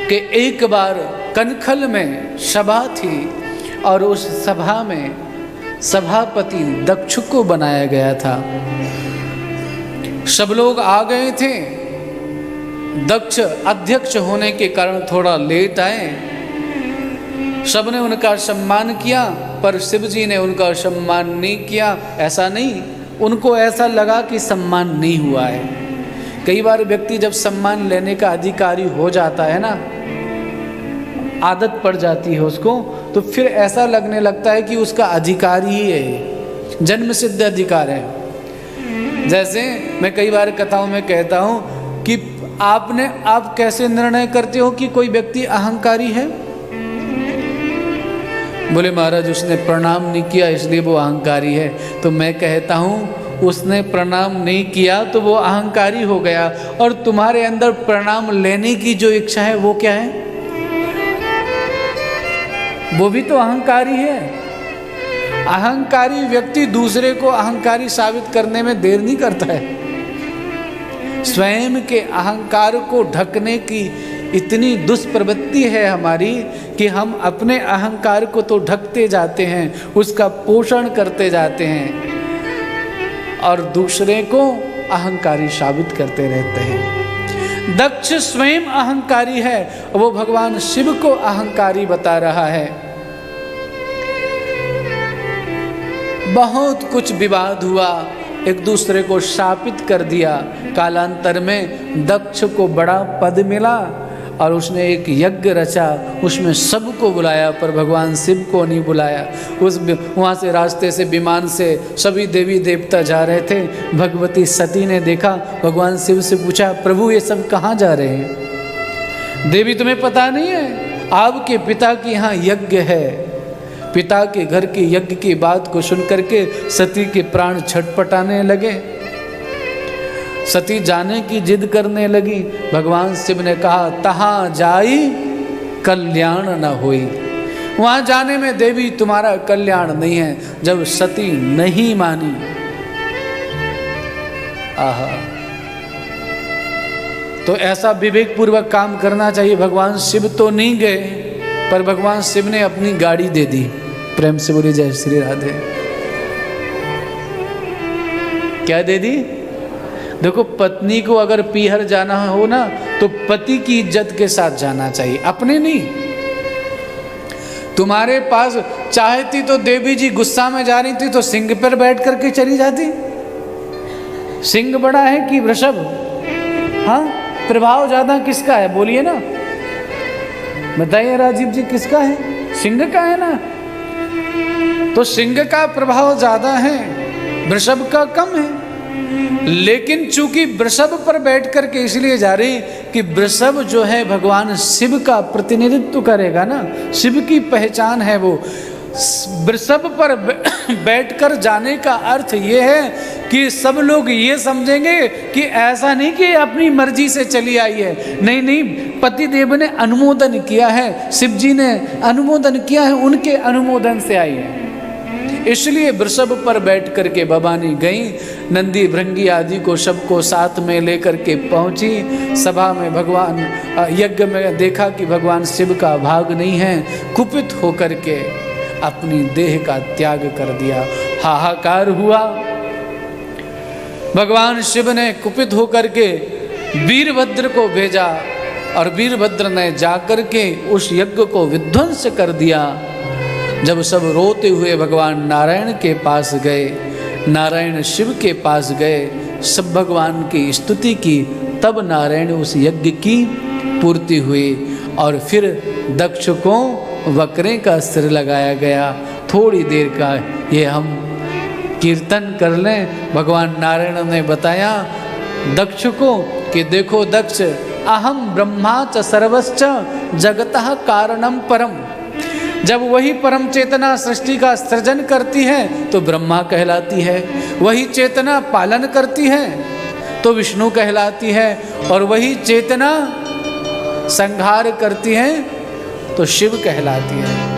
कि एक बार कनखल में सभा थी और उस सभा में सभापति दक्ष को बनाया गया था। सब लोग आ गए थे। दक्ष अध्यक्ष होने के कारण थोड़ा लेट आए। सबने उनका सम्मान किया, पर शिव जी ने उनका सम्मान नहीं किया। ऐसा नहीं, उनको ऐसा लगा कि सम्मान नहीं हुआ है। कई बार व्यक्ति जब सम्मान लेने का अधिकारी हो जाता है ना, आदत पड़ जाती है उसको, तो फिर ऐसा लगने लगता है कि उसका अधिकार ही है, जन्म सिद्ध अधिकार है। जैसे मैं कई बार कथाओं में कहता हूँ कि आप कैसे निर्णय करते हो कि कोई व्यक्ति अहंकारी है? बोले महाराज उसने प्रणाम नहीं किया इसलिए वो अहंकारी है। तो मैं कहता हूँ उसने प्रणाम नहीं किया तो वो अहंकारी हो गया, और तुम्हारे अंदर प्रणाम लेने की जो इच्छा है वो क्या है? वो भी तो अहंकारी है। अहंकारी व्यक्ति दूसरे को अहंकारी साबित करने में देर नहीं करता है। स्वयं के अहंकार को ढकने की इतनी दुष्प्रवृत्ति है हमारी कि हम अपने अहंकार को तो ढकते जाते हैं, उसका पोषण करते जाते हैं और दूसरे को अहंकारी साबित करते रहते हैं। दक्ष स्वयं अहंकारी है, वो भगवान शिव को अहंकारी बता रहा है। बहुत कुछ विवाद हुआ, एक दूसरे को शापित कर दिया। कालांतर में दक्ष को बड़ा पद मिला और उसने एक यज्ञ रचा, उसमें सबको बुलाया पर भगवान शिव को नहीं बुलाया। वहाँ से रास्ते से विमान से सभी देवी देवता जा रहे थे। भगवती सती ने देखा, भगवान शिव से पूछा, प्रभु ये सब कहाँ जा रहे हैं? देवी तुम्हें पता नहीं है, आपके पिता के यहाँ यज्ञ है। पिता के घर के यज्ञ की बात को सुनकर के सती के प्राण छटपटाने लगे। सती जाने की जिद करने लगी। भगवान शिव ने कहा, तहाँ जाई कल्याण न होई। वहाँ जाने में देवी तुम्हारा कल्याण नहीं है। जब सती नहीं मानी, आहा, तो ऐसा विवेक पूर्वक काम करना चाहिए। भगवान शिव तो नहीं गए, पर भगवान शिव ने अपनी गाड़ी दे दी। प्रेम से बोली जय श्री राधे। क्या दे दी? देखो, पत्नी को अगर पीहर जाना हो ना, तो पति की इज्जत के साथ जाना चाहिए, अपने नहीं। तुम्हारे पास चाहती तो देवी जी गुस्सा में जा रही थी तो सिंह पर बैठ करके चली जाती। सिंह बड़ा है कि वृषभ? हाँ, प्रभाव ज्यादा किसका है? बोलिए ना, बताइए राजीव जी, किसका है? सिंह का है ना। तो सिंह का प्रभाव ज्यादा है, वृषभ का कम है। लेकिन चूंकि वृषभ पर बैठ करके इसलिए जा रही कि वृषभ जो है भगवान शिव का प्रतिनिधित्व करेगा ना, शिव की पहचान है वो। वृषभ पर बैठकर जाने का अर्थ ये है कि सब लोग ये समझेंगे कि ऐसा नहीं कि अपनी मर्जी से चली आई है। नहीं नहीं, पति देव ने अनुमोदन किया है, शिव जी ने अनुमोदन किया है, उनके अनुमोदन से आई है। इसलिए वृषभ पर बैठ करके भवानी गई। नंदी भृंगी आदि को सबको साथ में लेकर के पहुंची। सभा में भगवान यज्ञ में देखा कि भगवान शिव का भाग नहीं है। कुपित होकर के अपनी देह का त्याग कर दिया। हाहाकार हुआ। भगवान शिव ने कुपित होकर के वीरभद्र को भेजा और वीरभद्र ने जाकर के उस यज्ञ को विध्वंस कर दिया। जब सब रोते हुए भगवान नारायण के पास गए, नारायण शिव के पास गए, सब भगवान की स्तुति की, तब नारायण उस यज्ञ की पूर्ति हुई और फिर दक्ष को वक्रे का सिर लगाया गया। थोड़ी देर का ये हम कीर्तन कर लें। भगवान नारायण ने बताया दक्ष को कि देखो दक्ष, अहम ब्रह्मा च सर्वश्च जगतः कारणम परम। जब वही परम चेतना सृष्टि का सृजन करती है तो ब्रह्मा कहलाती है, वही चेतना पालन करती है तो विष्णु कहलाती है, और वही चेतना संहार करती है तो शिव कहलाती है।